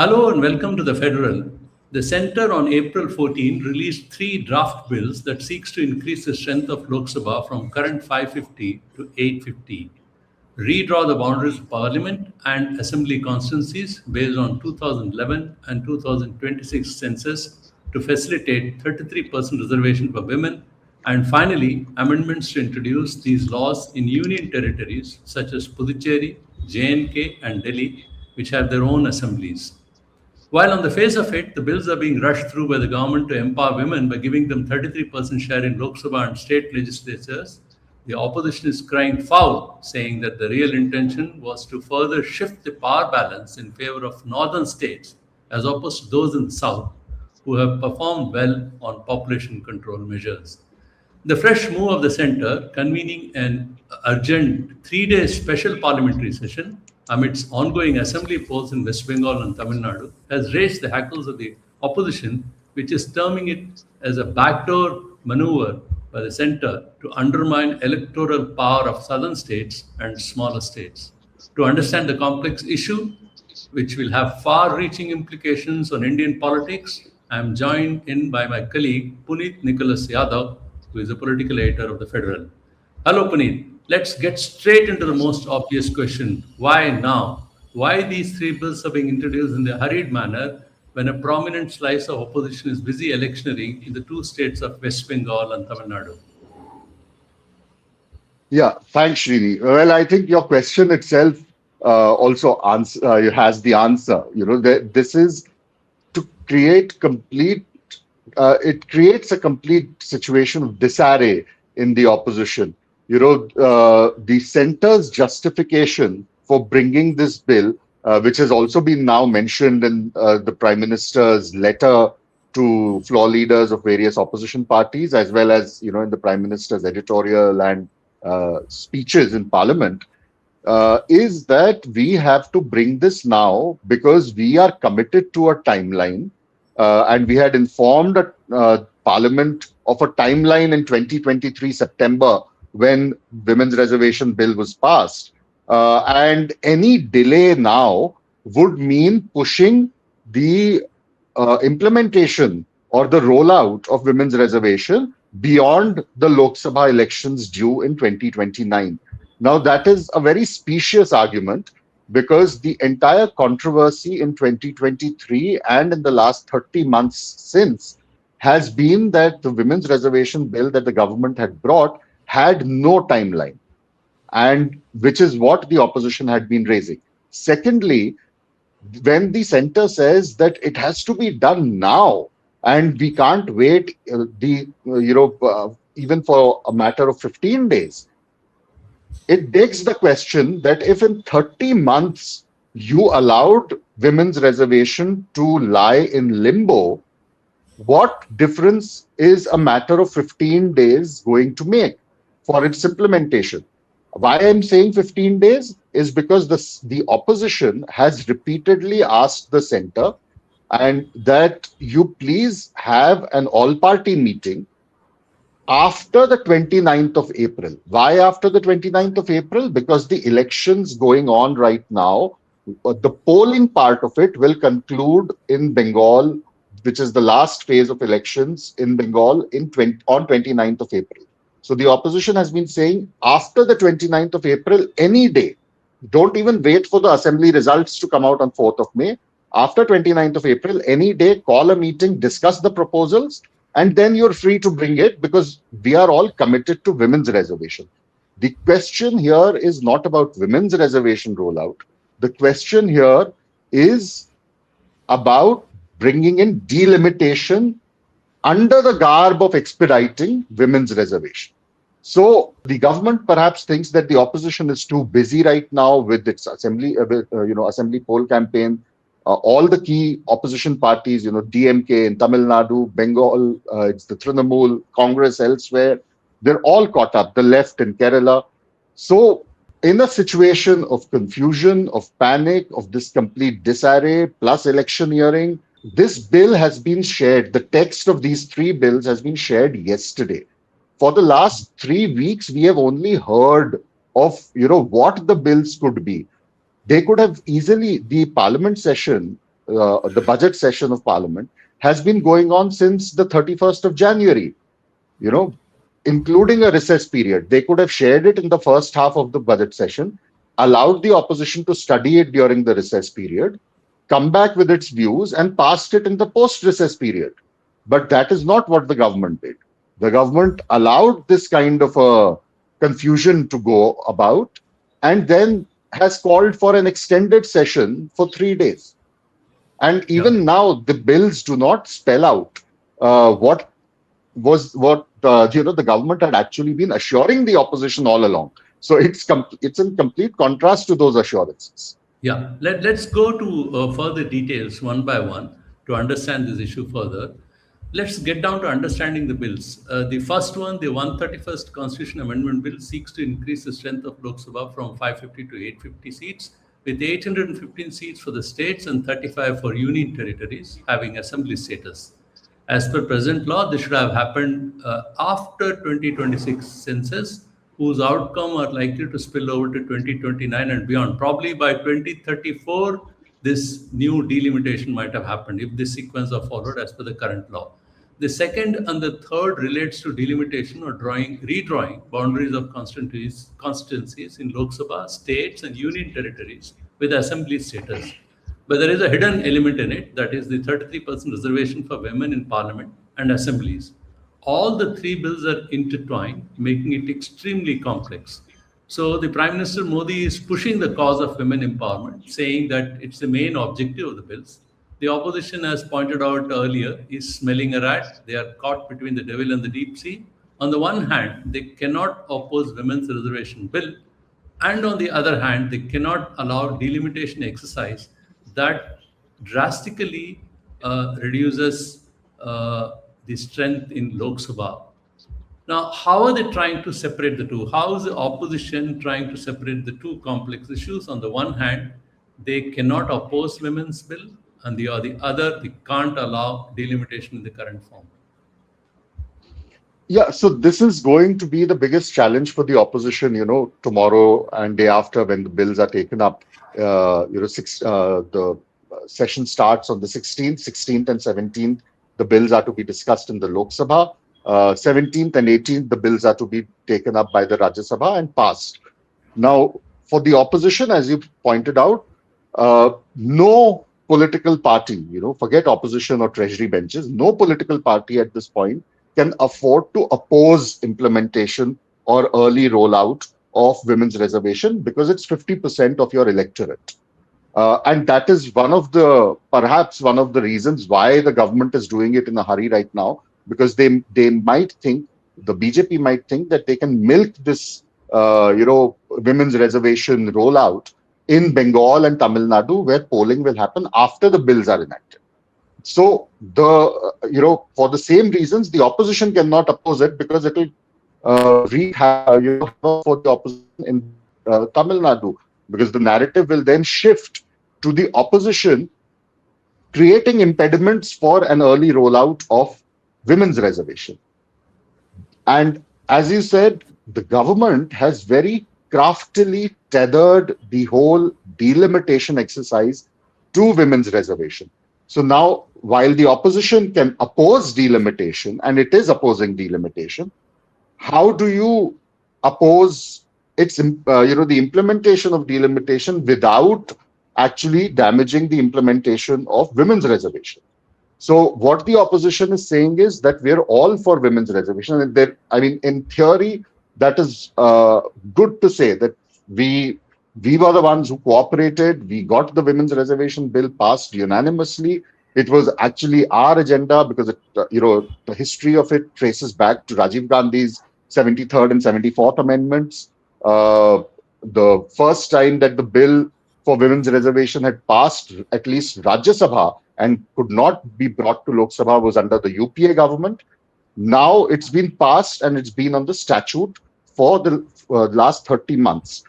Hello and welcome to the Federal. The Centre on April 14 released three draft bills that seeks to increase the strength of Lok Sabha from current 550 to 850, redraw the boundaries of Parliament and Assembly constituencies based on 2011 and 2026 census to facilitate 33% reservation for women, and finally, amendments to introduce these laws in union territories such as Puducherry, J&K, and Delhi, which have their own assemblies. While on the face of it, the bills are being rushed through by the government to empower women by giving them 33% share in Lok Sabha and state legislatures, the opposition is crying foul, saying that the real intention was to further shift the power balance in favor of northern states as opposed to those in the south who have performed well on population control measures. The fresh move of the centre, convening an urgent 3 day special parliamentary session amidst ongoing assembly polls in West Bengal and Tamil Nadu, has raised the hackles of the opposition, which is terming it as a backdoor maneuver by the centre to undermine electoral power of southern states and smaller states. To understand the complex issue, which will have far reaching implications on Indian politics, I am joined in by my colleague Puneet Nicholas Yadav, who is a political editor of the Federal. Hello, Puneet. Let's get straight into the most obvious question. Why now? Why these three bills are being introduced in a hurried manner when a prominent slice of opposition is busy electioneering in the two states of West Bengal and Tamil Nadu? Yeah, thanks, Srini. Well, I think your question itself has the answer. This is to create it creates a complete situation of disarray in the opposition. The centre's justification for bringing this bill, which has also been now mentioned in the Prime Minister's letter to floor leaders of various opposition parties, as well as, in the Prime Minister's editorial and speeches in Parliament, is that we have to bring this now because we are committed to a timeline. And we had informed Parliament of a timeline in 2023 September when Women's Reservation Bill was passed. And any delay now would mean pushing the implementation or the rollout of Women's Reservation beyond the Lok Sabha elections due in 2029. Now, that is a very specious argument, because the entire controversy in 2023 and in the last 30 months since has been that the Women's Reservation Bill that the government had brought had no timeline, and which is what the opposition had been raising. Secondly, when the centre says that it has to be done now and we can't wait even for a matter of 15 days, it begs the question that if in 30 months you allowed women's reservation to lie in limbo, what difference is a matter of 15 days going to make for its implementation? Why I'm saying 15 days is because the opposition has repeatedly asked the centre and that you please have an all-party meeting after the 29th of April. Why after the 29th of April? Because the elections going on right now, the polling part of it will conclude in Bengal, which is the last phase of elections in Bengal on 29th of April. So the opposition has been saying after the 29th of April, any day, don't even wait for the assembly results to come out on 4th of May. After 29th of April, any day, call a meeting, discuss the proposals, and then you're free to bring it, because we are all committed to women's reservation. The question here is not about women's reservation rollout. The question here is about bringing in delimitation under the garb of expediting women's reservation. So the government perhaps thinks that the opposition is too busy right now with its assembly poll campaign. All the key opposition parties, DMK in Tamil Nadu, Bengal, it's the Trinamool, Congress elsewhere, they're all caught up, the left in Kerala. So in a situation of confusion, of panic, of this complete disarray, plus electioneering, this bill has been shared. The text of these three bills has been shared yesterday. For the last 3 weeks, we have only heard of, what the bills could be. They could have easily, the parliament session the budget session of Parliament has been going on since the 31st of January, you know, including a recess period. They could have shared it in the first half of the budget session, allowed the opposition to study it during the recess period, come back with its views, and passed it in the post recess period. But that is not what the government did. The government allowed this kind of a confusion to go about and then has called for an extended session for 3 days. And Yeah. even now, the bills do not spell out what the government had actually been assuring the opposition all along. So it's in complete contrast to those assurances. Yeah, let's go to further details one by one to understand this issue further. Let's get down to understanding the bills. The first one, the 131st Constitution Amendment Bill, seeks to increase the strength of Lok Sabha from 550 to 850 seats, with 815 seats for the states and 35 for union territories having assembly status. As per present law, this should have happened after 2026 census, whose outcome are likely to spill over to 2029 and beyond. Probably by 2034, this new delimitation might have happened if this sequence are followed as per the current law. The second and the third relates to delimitation or redrawing boundaries of constituencies in Lok Sabha, states, and union territories with assembly status. But there is a hidden element in it, that is the 33% reservation for women in parliament and assemblies. All the three bills are intertwined, making it extremely complex. So the Prime Minister Modi is pushing the cause of women empowerment, saying that it's the main objective of the bills. The opposition, as pointed out earlier, is smelling a rat. They are caught between the devil and the deep sea. On the one hand, they cannot oppose women's reservation bill, and on the other hand, they cannot allow delimitation exercise that drastically reduces the strength in Lok Sabha. Now, how are they trying to separate the two? How is the opposition trying to separate the two complex issues? On the one hand, they cannot oppose women's bill, and on the other, they can't allow delimitation in the current form. Yeah, so this is going to be the biggest challenge for the opposition, tomorrow and day after when the bills are taken up. The session starts on the 16th and 17th. The bills are to be discussed in the Lok Sabha. 17th and 18th, the bills are to be taken up by the Rajya Sabha and passed. Now, for the opposition, as you pointed out, no political party, forget opposition or treasury benches, no political party at this point can afford to oppose implementation or early rollout of women's reservation because it's 50% of your electorate. And that is perhaps one of the reasons why the government is doing it in a hurry right now, because they might think, the BJP might think that they can milk this, women's reservation rollout in Bengal and Tamil Nadu, where polling will happen after the bills are enacted. So for the same reasons, the opposition cannot oppose it because it will wreak havoc for the opposition in Tamil Nadu, because the narrative will then shift to the opposition creating impediments for an early rollout of women's reservation. And as you said, the government has very craftily tethered the whole delimitation exercise to women's reservation. So now, while the opposition can oppose delimitation, and it is opposing delimitation, how do you oppose the implementation of delimitation without actually damaging the implementation of women's reservation? So what the opposition is saying is that we're all for women's reservation. And in theory, that is good to say that we were the ones who cooperated. We got the women's reservation bill passed unanimously. It was actually our agenda because the history of it traces back to Rajiv Gandhi's 73rd and 74th amendments. The first time that the bill for women's reservation had passed, at least Rajya Sabha, and could not be brought to Lok Sabha was under the UPA government. Now it's been passed and it's been on the statute for the last 30 months.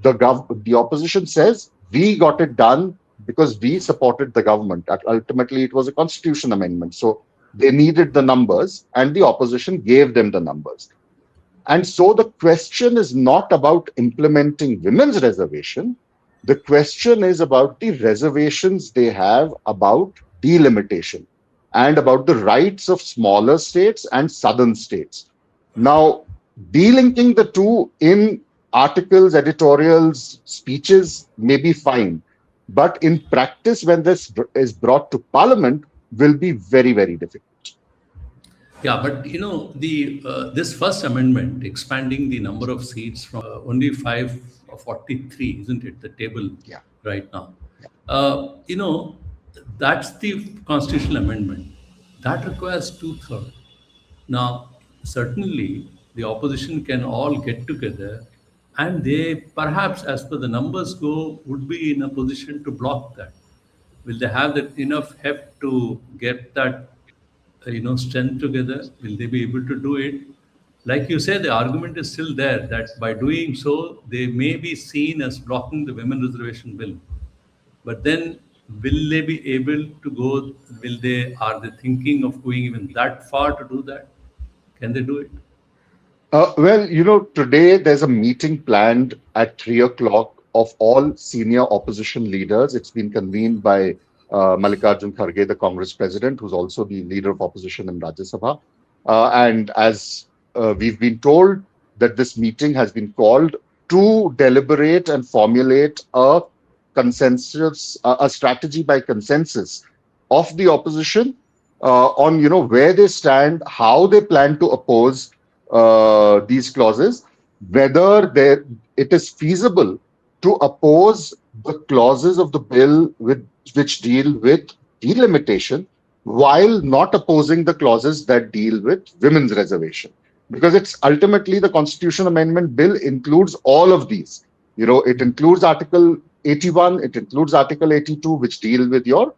The opposition says we got it done because we supported the government. Ultimately, it was a constitution amendment. So they needed the numbers and the opposition gave them the numbers. And so the question is not about implementing women's reservation. The question is about the reservations they have about delimitation and about the rights of smaller states and southern states. Now, delinking the two in articles, editorials, speeches may be fine, but in practice, when this is brought to parliament, will be very, very difficult. Yeah, but the this first amendment expanding the number of seats from only 543, isn't it? The table Yeah. right now. Yeah. You know, that's the constitutional amendment that requires two-thirds. Now, certainly, the opposition can all get together, and they perhaps, as per the numbers go, would be in a position to block that. Will they have that enough heft to get that strength together? Will they be able to do it? Like you say, the argument is still there that by doing so, they may be seen as blocking the women reservation bill. But then, will they be able to go? Will they? Are they thinking of going even that far to do that? Can they do it? Well, today there's a meeting planned at 3 o'clock of all senior opposition leaders. It's been convened by Mallikarjun Kharge, the Congress president, who's also the leader of opposition in Rajya Sabha. And as we've been told, that this meeting has been called to deliberate and formulate a consensus, a strategy by consensus of the opposition on where they stand, how they plan to oppose these clauses, whether it is feasible to oppose the clauses of the bill which deal with delimitation while not opposing the clauses that deal with women's reservation. Because it's ultimately the Constitution Amendment Bill includes all of these. It includes Article 81, it includes Article 82, which deal with your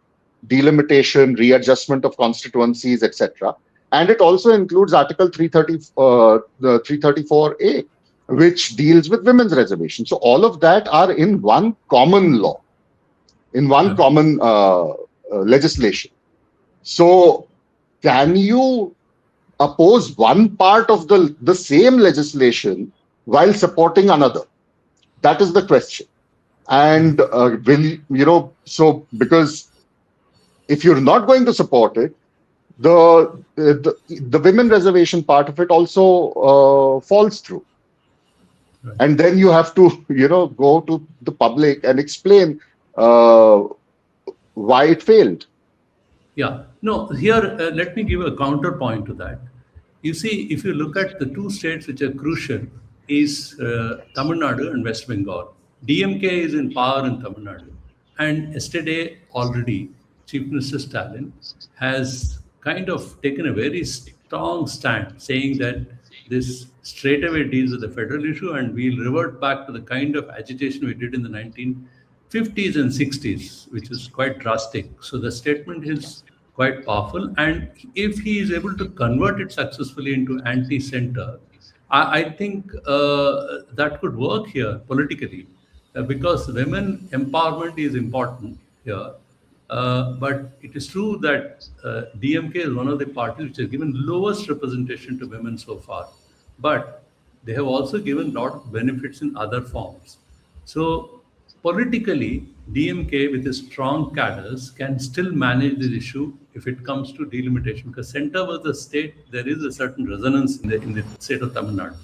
delimitation, readjustment of constituencies, etc. And it also includes Article 334A, which deals with women's reservation. So all of that are in one common law, in one Right. common legislation. So can you oppose one part of the same legislation while supporting another? That is the question. And so because if you're not going to support it, the women reservation part of it also falls through. Right. And then you have to go to the public and explain uh, why it failed. Yeah. No, here, let me give a counterpoint to that. You see, if you look at the two states which are crucial, is Tamil Nadu and West Bengal. DMK is in power in Tamil Nadu. And yesterday, already, Chief Minister Stalin has kind of taken a very strong stand saying that this straightaway deals with the federal issue and we'll revert back to the kind of agitation we did in the 1950s and 60s, which is quite drastic. So the statement is quite powerful. And if he is able to convert it successfully into anti center, I think that could work here politically because women empowerment is important here. But it is true that DMK is one of the parties which has given lowest representation to women so far. But they have also given a lot of benefits in other forms. So politically, DMK with its strong cadres can still manage this issue if it comes to delimitation. Because center versus state, there is a certain resonance in the state of Tamil Nadu.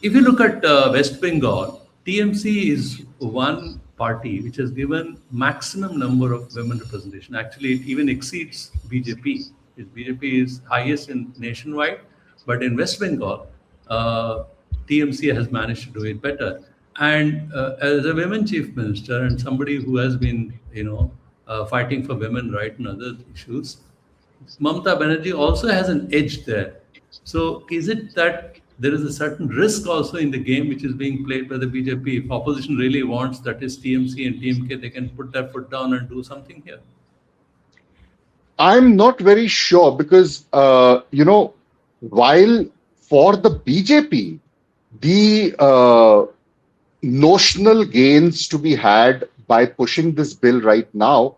If you look at West Bengal, TMC is one party which has given maximum number of women representation. Actually, it even exceeds BJP. BJP is highest in nationwide, but in West Bengal, TMC has managed to do it better. And as a women chief minister and somebody who has been, fighting for women rights and other issues, Mamata Banerjee also has an edge there. So is it that there is a certain risk also in the game which is being played by the BJP? If opposition really wants, that is TMC and TMK, they can put their foot down and do something here. I'm not very sure because, while for the BJP, the notional gains to be had by pushing this bill right now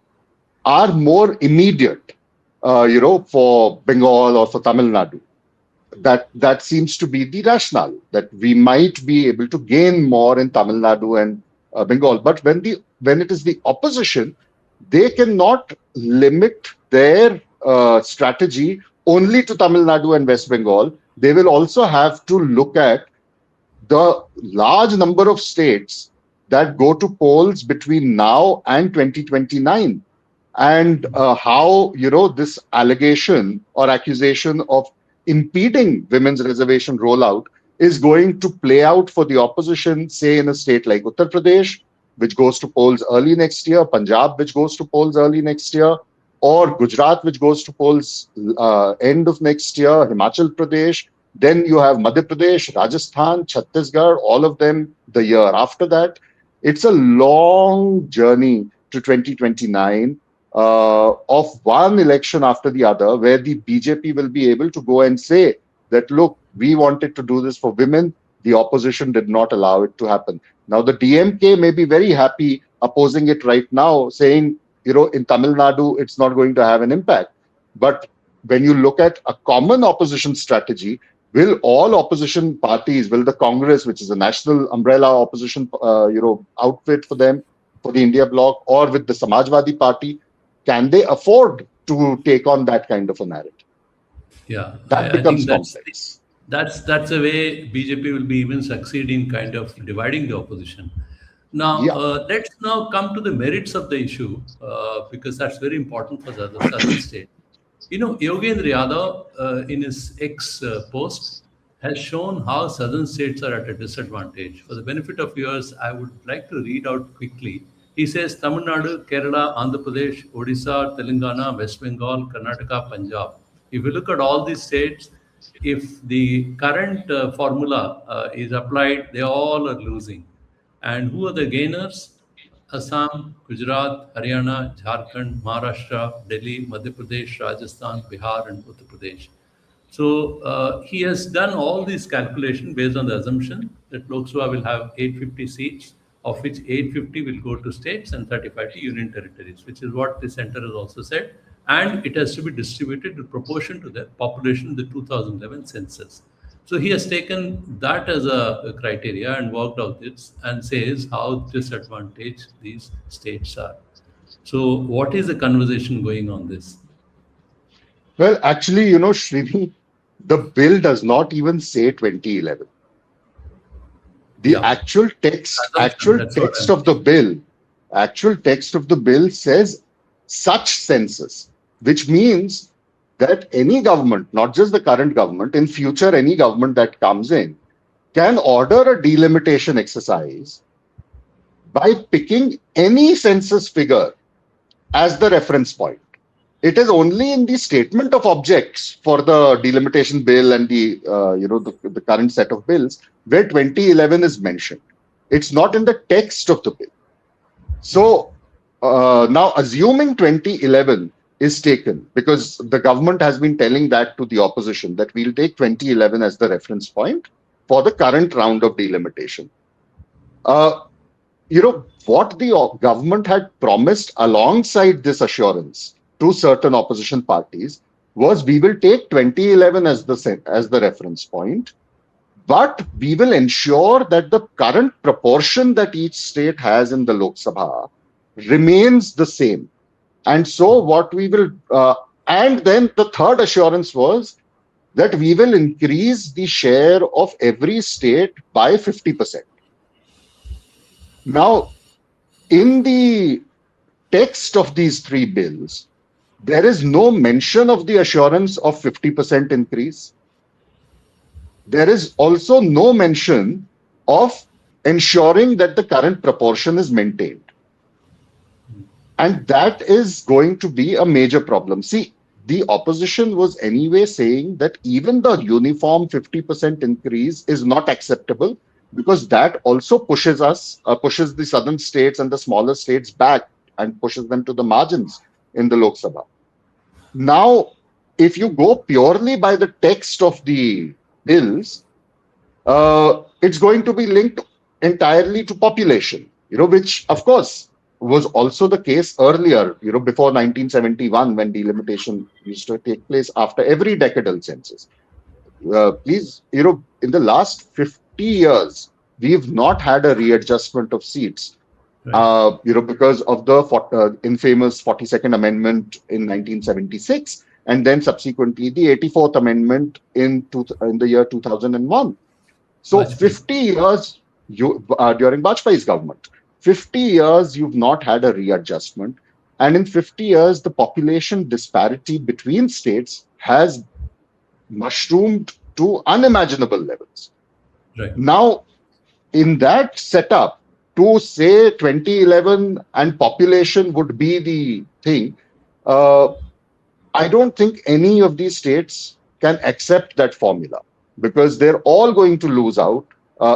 are more immediate, for Bengal or for Tamil Nadu. That seems to be the rationale, that we might be able to gain more in Tamil Nadu and Bengal. But when it is the opposition, they cannot limit their strategy only to Tamil Nadu and West Bengal. They will also have to look at the large number of states that go to polls between now and 2029, and how this allegation or accusation of impeding women's reservation rollout is going to play out for the opposition, say in a state like Uttar Pradesh, which goes to polls early next year, Punjab, which goes to polls early next year, or Gujarat, which goes to polls end of next year, Himachal Pradesh. Then you have Madhya Pradesh, Rajasthan, Chhattisgarh, all of them the year after that. It's a long journey to 2029 of one election after the other, where the BJP will be able to go and say that, look, we wanted to do this for women. The opposition did not allow it to happen. Now, the DMK may be very happy opposing it right now, saying, in Tamil Nadu, it's not going to have an impact. But when you look at a common opposition strategy, will all opposition parties, will the Congress, which is a national umbrella opposition, outfit for them, for the India bloc, or with the Samajwadi Party, can they afford to take on that kind of a narrative? Yeah, That I think becomes complex. that's the way BJP will be even succeed in kind of dividing the opposition. Now, Yeah. let's now come to the merits of the issue, because that's very important for the southern state. Yogendra Yadav, in his X post, has shown how southern states are at a disadvantage. For the benefit of viewers, I would like to read out quickly. He says Tamil Nadu, Kerala, Andhra Pradesh, Odisha, Telangana, West Bengal, Karnataka, Punjab. If you look at all these states, if the current formula is applied, they all are losing. And who are the gainers? Assam, Gujarat, Haryana, Jharkhand, Maharashtra, Delhi, Madhya Pradesh, Rajasthan, Bihar, and Uttar Pradesh. So he has done all these calculations based on the assumption that Lok Sabha will have 850 seats, of which 850 will go to states and 35 to union territories, which is what the center has also said. And it has to be distributed in proportion to the population of the 2011 census. So he has taken that as a criteria and worked out this and says how disadvantaged these states are. So what is the conversation going on this? Well, actually, Srini, the bill does not even say 2011. The Yeah, assumption. actual That's what text I'm of the saying. bill, actual text of the bill says such census, which means that any government, not just the current government, in future, any government that comes in can order a delimitation exercise by picking any census figure as the reference point. It is only in the statement of objects for the delimitation bill and the current set of bills where 2011 is mentioned. It's not in the text of the bill. So now, assuming 2011 is taken, because the government has been telling that to the opposition, that we'll take 2011 as the reference point for the current round of delimitation. What the government had promised alongside this assurance to certain opposition parties was, we will take 2011 as the reference point, but we will ensure that the current proportion that each state has in the Lok Sabha remains the same. And so what we will, and then the third assurance was that we will increase the share of every state by 50%. Now, in the text of these three bills, there is no mention of the assurance of 50% increase. There is also no mention of ensuring that the current proportion is maintained. And that is going to be a major problem. See, the opposition was anyway saying that even the uniform 50% increase is not acceptable, because that also pushes the southern states and the smaller states back and pushes them to the margins in the Lok Sabha. Now, if you go purely by the text of the bills, it's going to be linked entirely to population, which of course was also the case earlier, before 1971, when delimitation used to take place after every decadal census. Please, in the last 50 years, we've not had a readjustment of seats Right. Because of the infamous 42nd Amendment in 1976, and then subsequently the 84th Amendment in the year 2001. So Vajpayee. 50 years during Vajpayee's government, 50 years you've not had a readjustment, and in 50 years the population disparity between states has mushroomed to unimaginable levels. Right. Now, in that setup, to say 2011 and population would be the thing, uh, I don't think any of these states can accept that formula because they're all going to lose out,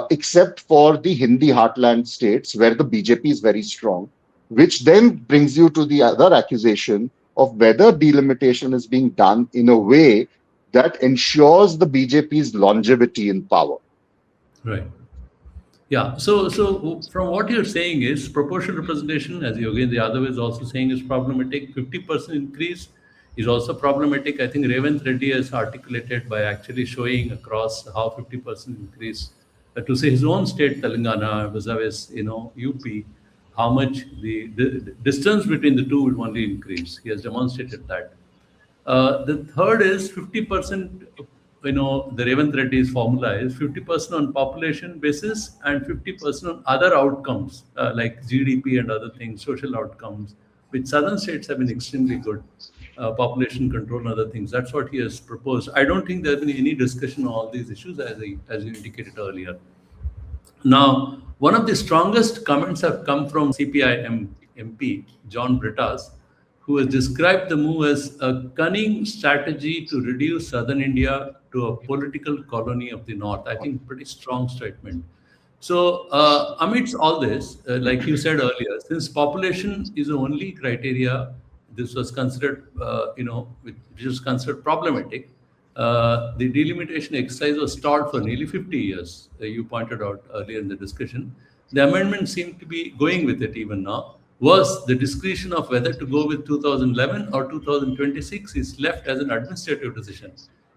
except for the Hindi heartland states where the BJP is very strong, which then brings you to the other accusation of whether delimitation is being done in a way that ensures the BJP's longevity in power. Right. Yeah. So from what you're saying is proportional representation, as Yogendra Yadav is also saying, is problematic. 50% increase is also problematic. I think Revanth Reddy has articulated by actually showing across how 50% increase to say his own state, Telangana, vis-a-vis, UP, how much the distance between the two will only increase. He has demonstrated that. The third is 50%, the Revanth Reddy's formula is 50% on population basis and 50% on other outcomes like GDP and other things, social outcomes, which southern states have been extremely good. Population control and other things. That's what he has proposed. I don't think there's been any discussion on all these issues as you indicated earlier. Now, one of the strongest comments have come from CPI MP John Brittas, who has described the move as a cunning strategy to reduce southern India to a political colony of the north. I think pretty strong statement. So, amidst all this, like you said earlier, since population is the only criteria, this was considered, which was considered problematic. The delimitation exercise was stalled for nearly 50 years. You pointed out earlier in the discussion. The amendment seemed to be going with it even now. Was the discretion of whether to go with 2011 or 2026 is left as an administrative decision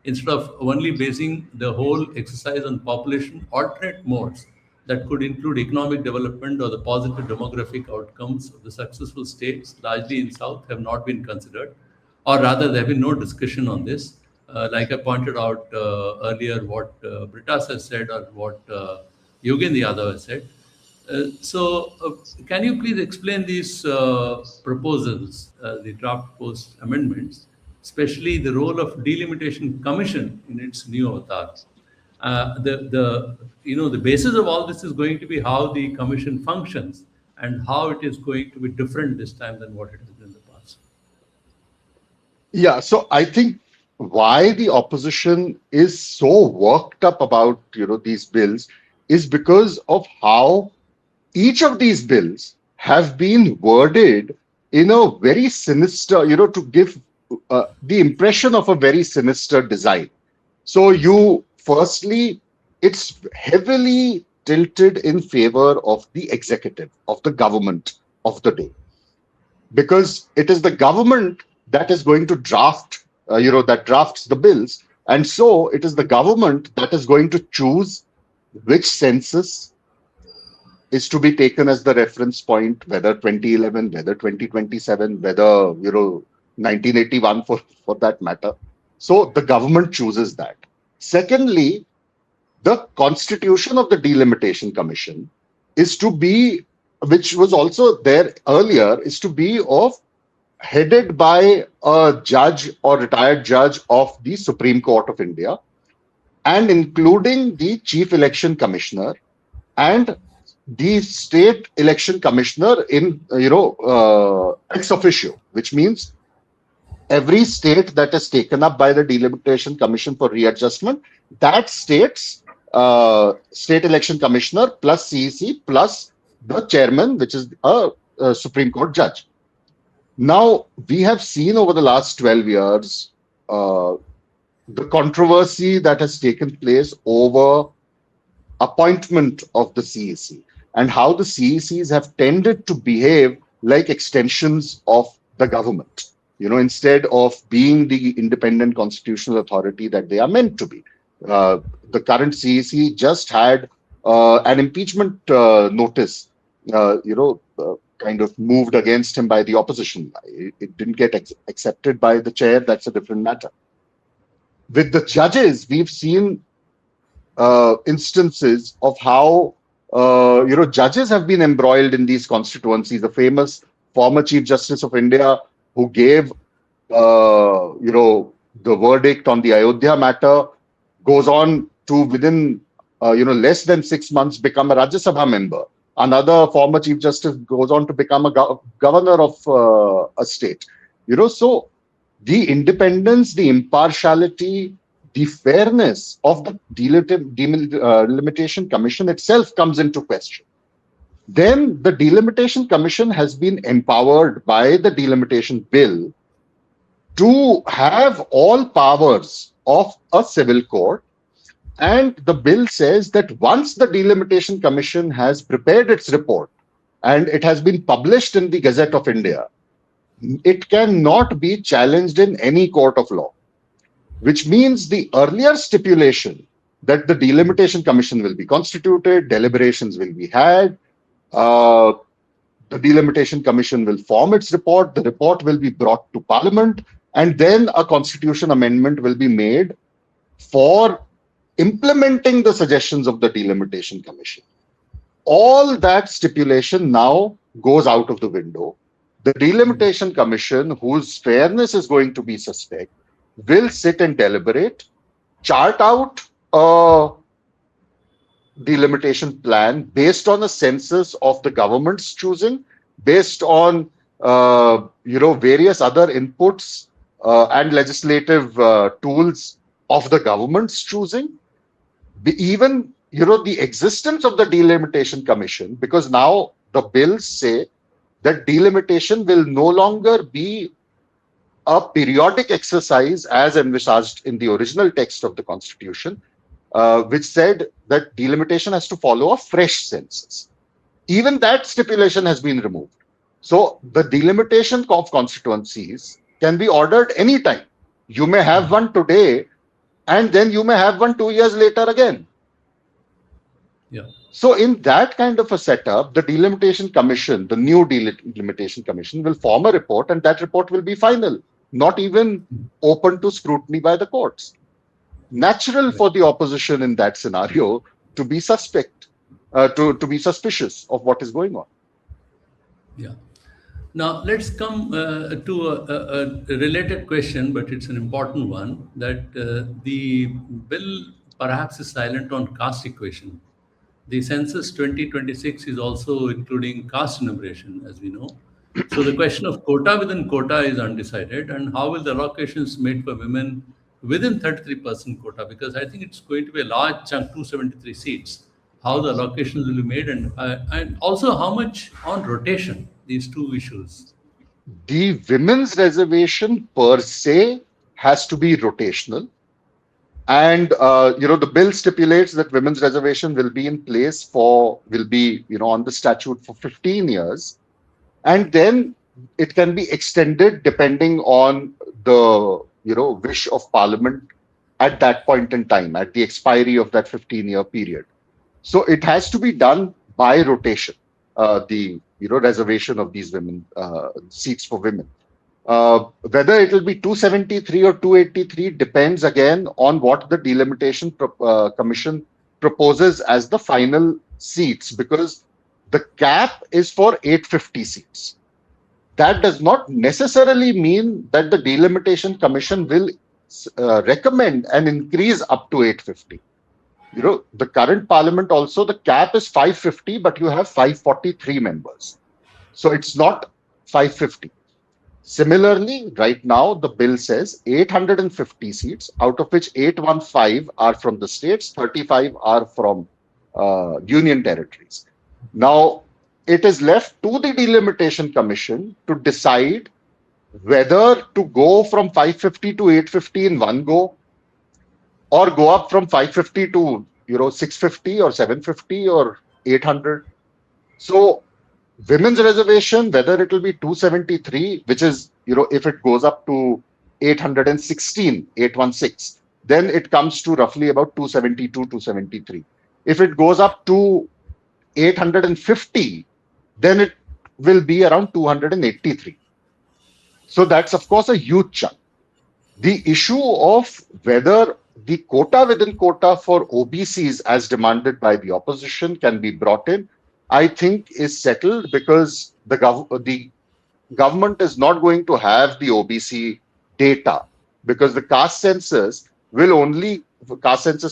instead of only basing the whole exercise on population alternate modes that could include economic development or the positive demographic outcomes of the successful states, largely in South, have not been considered, or rather, there have been no discussion on this. Like I pointed out earlier, what Britas has said or what Yogendra Yadav has said. Can you please explain these proposals, the draft post amendments, especially the role of Delimitation Commission in its new avatar? The basis of all this is going to be how the commission functions and how it is going to be different this time than what it has been in the past. Yeah, so I think why the opposition is so worked up about these bills is because of how each of these bills have been worded in a very sinister, to give the impression of a very sinister design. So firstly, it's heavily tilted in favor of the executive, of the government of the day, because it is the government that is going to that drafts the bills. And so it is the government that is going to choose which census is to be taken as the reference point, whether 2011, whether 2027, whether 1981 for that matter. So the government chooses that. Secondly, the constitution of the Delimitation Commission is to be, which was also there earlier, is to be headed by a judge or retired judge of the Supreme Court of India, and including the Chief Election Commissioner and the State Election Commissioner in ex officio, which means every state that is taken up by the Delimitation Commission for readjustment, that state's State Election Commissioner plus CEC plus the chairman, which is a Supreme Court judge. Now, we have seen over the last 12 years the controversy that has taken place over appointment of the CEC and how the CECs have tended to behave like extensions of the government, instead of being the independent constitutional authority that they are meant to be. The current CEC just had an impeachment notice kind of moved against him by the opposition. It didn't get accepted by the chair. That's a different matter. With the judges, we've seen instances of how judges have been embroiled in these constituencies. The famous former Chief Justice of India who gave the verdict on the Ayodhya matter goes on to within less than 6 months become a Rajya Sabha member. Another former Chief Justice goes on to become a governor of a state. So the independence, the impartiality, the fairness of the Delimitation Commission itself comes into question. Then the Delimitation Commission has been empowered by the Delimitation Bill to have all powers of a civil court. And the bill says that once the Delimitation Commission has prepared its report and it has been published in the Gazette of India, it cannot be challenged in any court of law, which means the earlier stipulation that the Delimitation Commission will be constituted, deliberations will be had, the Delimitation Commission will form its report, the report will be brought to Parliament, and then a constitution amendment will be made for implementing the suggestions of the Delimitation Commission. All that stipulation now goes out of the window. The Delimitation Commission, whose fairness is going to be suspect, will sit and deliberate, chart out a delimitation plan based on a census of the government's choosing, based on various other inputs and legislative tools of the government's choosing. Even the existence of the Delimitation Commission, because now the bills say that delimitation will no longer be a periodic exercise as envisaged in the original text of the Constitution, which said that delimitation has to follow a fresh census. Even that stipulation has been removed. So the delimitation of constituencies can be ordered anytime. You may have one today, and then you may have one 2 years later again. Yeah. So in that kind of a setup, the Delimitation Commission, the new Delimitation Commission, will form a report, and that report will be final, not even open to scrutiny by the courts. Natural for the opposition in that scenario to be suspect, to be suspicious of what is going on. Yeah. Now, let's come to a related question, but it's an important one, that the bill perhaps is silent on caste equation. The census 2026 is also including caste enumeration, as we know. So the question of quota within quota is undecided. And how will the allocations made for women within 33% quota? Because I think it's going to be a large chunk, 273 seats. How the allocations will be made, and also how much on rotation, these two issues. The women's reservation per se has to be rotational. And, the bill stipulates that women's reservation will be in place on the statute for 15 years. And then it can be extended depending on the, wish of Parliament at that point in time, at the expiry of that 15-year period. So it has to be done by rotation, the reservation of these women seats for women. Whether it will be 273 or 283 depends again on what the Delimitation Commission proposes as the final seats, because the cap is for 850 seats. That does not necessarily mean that the Delimitation Commission will recommend an increase up to 850. The current Parliament also, the cap is 550, but you have 543 members. So it's not 550. Similarly, right now, the bill says 850 seats, out of which 815 are from the states, 35 are from union territories. Now, it is left to the Delimitation Commission to decide whether to go from 550 to 850 in one go, or go up from 550 to 650 or 750 or 800. So women's reservation, whether it will be 273, which is, if it goes up to 816, then it comes to roughly about 272, 273. If it goes up to 850, then it will be around 283. So that's, of course, a huge chunk. The issue of whether the quota within quota for OBCs, as demanded by the opposition, can be brought in, I think is settled, because the government is not going to have the OBC data, because the caste census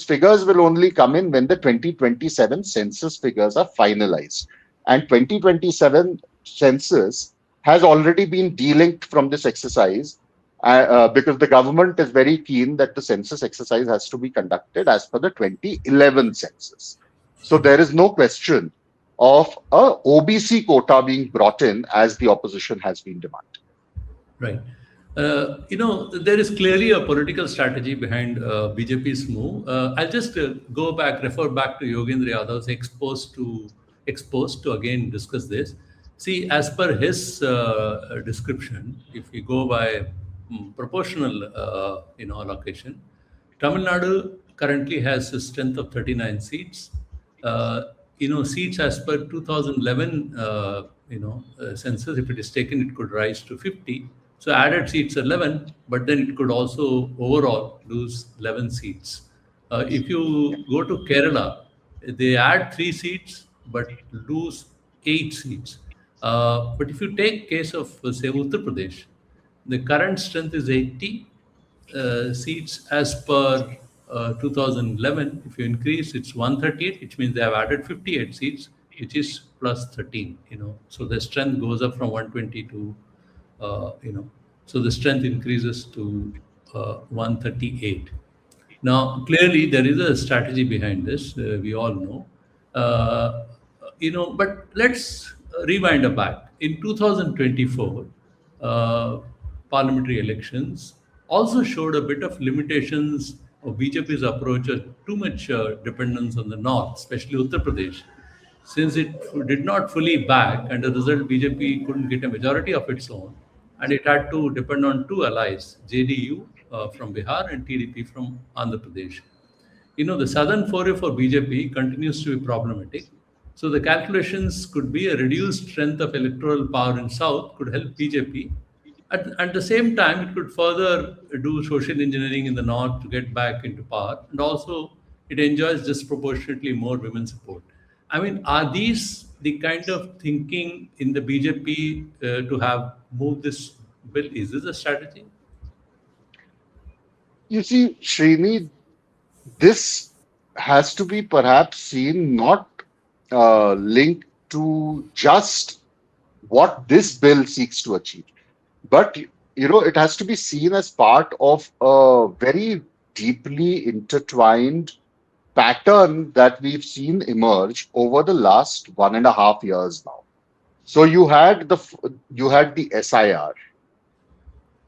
figures will only come in when the 2027 census figures are finalized. And 2027 census has already been delinked from this exercise, because the government is very keen that the census exercise has to be conducted as per the 2011 census. So there is no question of a OBC quota being brought in, as the opposition has been demanding. Right. There is clearly a political strategy behind BJP's move. I'll just refer back to Yogendra Yadav's exposed to again discuss this. See, as per his description, if we go by proportional, allocation, Tamil Nadu currently has a strength of 39 seats. Seats as per 2011, census, if it is taken, it could rise to 50. So added seats are 11, but then it could also overall lose 11 seats. If you go to Kerala, they add 3 seats, but lose 8 seats. But if you take case of, say, Uttar Pradesh, the current strength is 80 seats as per 2011. If you increase, it's 138, which means they have added 58 seats, which is plus 13. So the strength goes up from 120 to, so the strength increases to 138. Now, clearly, there is a strategy behind this. We all know. But let's rewind back. In 2024, uh, parliamentary elections also showed a bit of limitations of BJP's approach, too much dependence on the north, especially Uttar Pradesh. Since it did not fully back, and as a result, BJP couldn't get a majority of its own, and it had to depend on two allies, JDU from Bihar and TDP from Andhra Pradesh. The southern foray for BJP continues to be problematic. So the calculations could be a reduced strength of electoral power in south could help BJP. At the same time, it could further do social engineering in the north to get back into power, and also it enjoys disproportionately more women support. I mean, are these the kind of thinking in the BJP to have moved this bill? Is this a strategy? You see, Srini, this has to be perhaps seen not linked to just what this bill seeks to achieve, but it has to be seen as part of a very deeply intertwined pattern that we've seen emerge over the last 1.5 years now. So you had the SIR,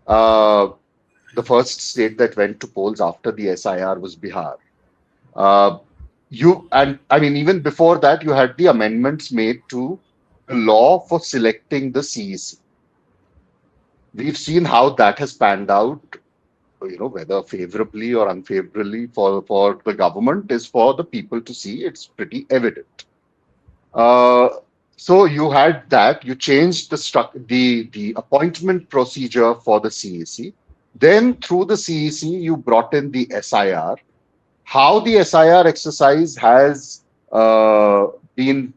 uh, the first state that went to polls after the SIR was Bihar. Uh, and I mean, even before that, you had the amendments made to the law for selecting the CEC. We've seen how that has panned out, whether favorably or unfavorably for the government is for the people to see. It's pretty evident. Uh, so you had that. You changed the appointment procedure for the CEC. Then through the CEC, you brought in the SIR. How the SIR exercise has been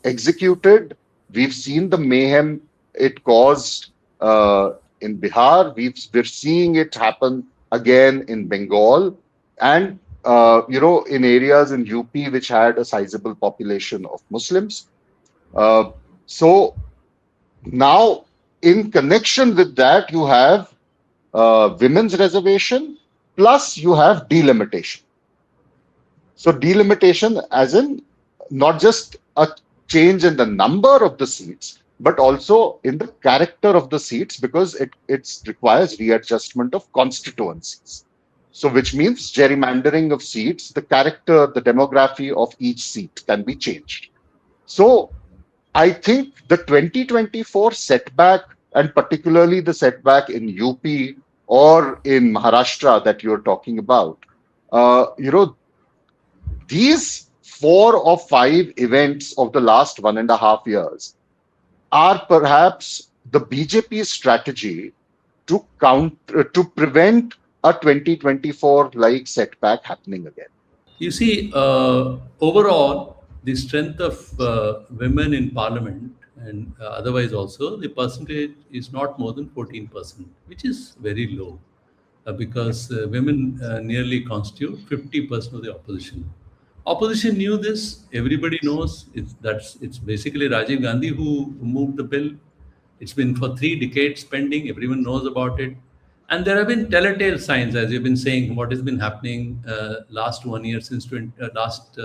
executed, we've seen the mayhem it caused in Bihar. We're seeing it happen again in Bengal, and in areas in UP which had a sizable population of Muslims. So now, in connection with that, you have women's reservation, plus you have delimitation. So delimitation, as in not just a change in the number of the seats, but also in the character of the seats, because it requires readjustment of constituencies. So which means gerrymandering of seats, the character, the demography of each seat can be changed. So I think the 2024 setback, and particularly the setback in UP or in Maharashtra that you're talking about, these 4 or 5 events of the last 1.5 years are perhaps the BJP's strategy to prevent a 2024 like setback happening again. You see, overall, the strength of women in parliament and otherwise also, the percentage is not more than 14%, which is very low because women nearly constitute 50% of the opposition. Opposition knew this. Everybody knows it's basically Rajiv Gandhi who moved the bill. It's been for 3 decades pending. Everyone knows about it. And there have been telltale signs, as you've been saying, what has been happening last 1 year since last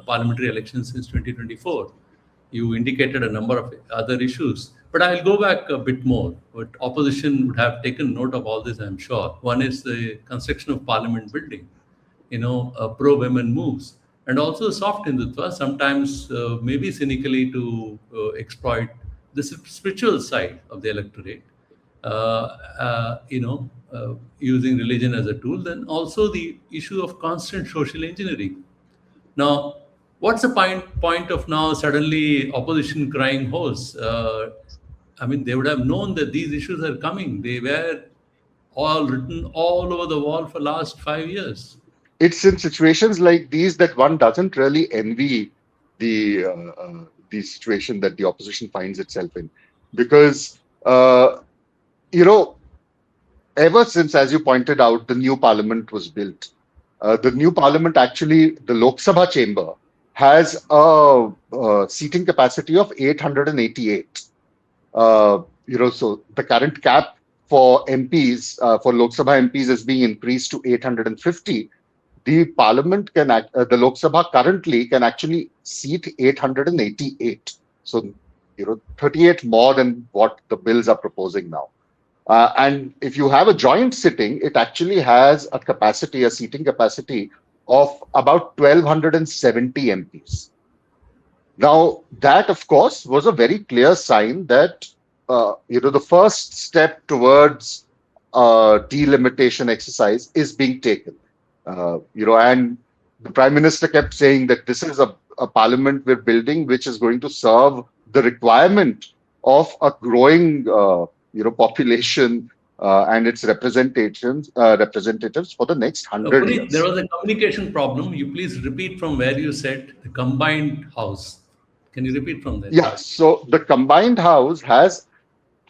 parliamentary elections since 2024. You indicated a number of other issues. But I'll go back a bit more. But opposition would have taken note of all this, I'm sure. One is the construction of parliament building, pro-women moves, and also soft Hindutva, sometimes maybe cynically to exploit the spiritual side of the electorate, using religion as a tool. Then also the issue of constant social engineering. Now, what's the point of now suddenly opposition crying horse? They would have known that these issues are coming. They were all written all over the wall for last 5 years. It's in situations like these that one doesn't really envy the situation that the opposition finds itself in, because ever since, as you pointed out, the new parliament was built. The new parliament, actually, the Lok Sabha chamber has a seating capacity of 888. So the current cap for MPs, for Lok Sabha MPs, is being increased to 850. The parliament the Lok Sabha currently can actually seat 888. So, 38 more than what the bills are proposing now. And if you have a joint sitting, it actually has a seating capacity of about 1,270 MPs. Now, that, of course, was a very clear sign that, the first step towards delimitation exercise is being taken. And the Prime Minister kept saying that this is a parliament we're building which is going to serve the requirement of a growing population and its representatives for the next 100 Puneet, years. there was a communication problem. You please repeat from where you said the combined house. Can you repeat from there? Yeah, so the combined house has,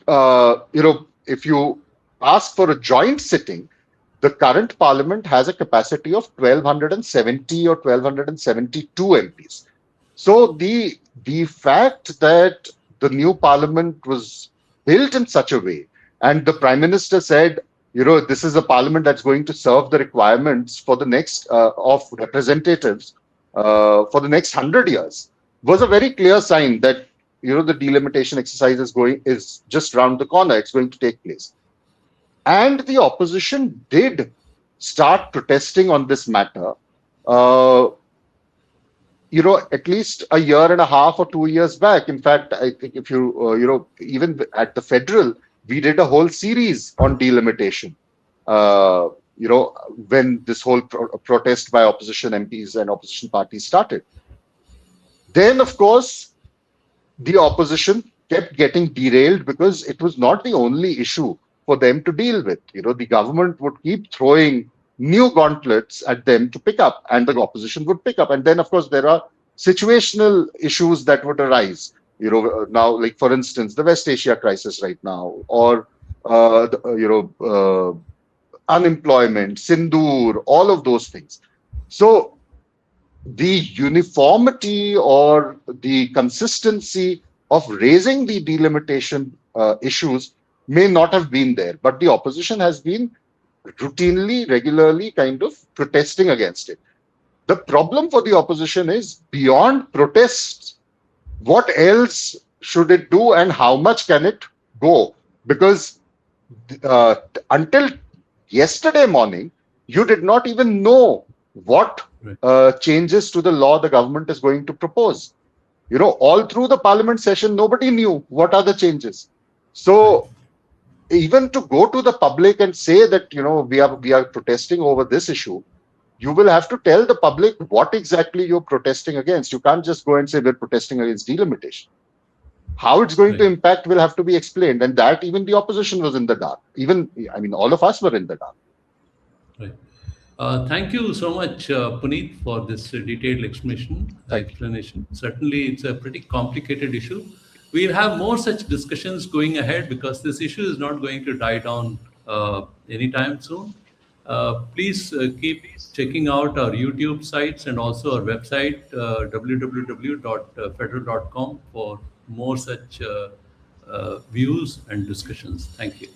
if you ask for a joint sitting, the current parliament has a capacity of 1,270 or 1,272 MPs. So the fact that the new parliament was built in such a way, and the Prime Minister said, this is a parliament that's going to serve the requirements for the next of representatives for the next 100 years, was a very clear sign that the delimitation exercise is just round the corner. It's going to take place. And the opposition did start protesting on this matter, at least a year and a half or 2 years back. In fact, I think if even at TheFederal, we did a whole series on delimitation, when this whole protest by opposition MPs and opposition parties started. Then, of course, the opposition kept getting derailed because it was not the only issue for them to deal with. The government would keep throwing new gauntlets at them to pick up, and the opposition would pick up. And then, of course, there are situational issues that would arise. Now, like for instance, the West Asia crisis right now, or unemployment, Sindoor, all of those things. So the uniformity or the consistency of raising the delimitation issues may not have been there, but the opposition has been routinely, regularly kind of protesting against it. The problem for the opposition is, beyond protests, what else should it do and how much can it go? Because until yesterday morning, you did not even know what changes to the law the government is going to propose. All through the parliament session, nobody knew what are the changes. So even to go to the public and say that, we are protesting over this issue, you will have to tell the public what exactly you're protesting against. You can't just go and say we're protesting against delimitation. How it's going to Right. impact will have to be explained. And that even the opposition was in the dark. Even, I mean, all of us were in the dark. Right. Thank you so much, Puneet, for this detailed Thank you. explanation. Certainly, it's a pretty complicated issue. We'll have more such discussions going ahead because this issue is not going to die down anytime soon. Please keep checking out our YouTube sites and also our website, www.federal.com, for more such views and discussions. Thank you.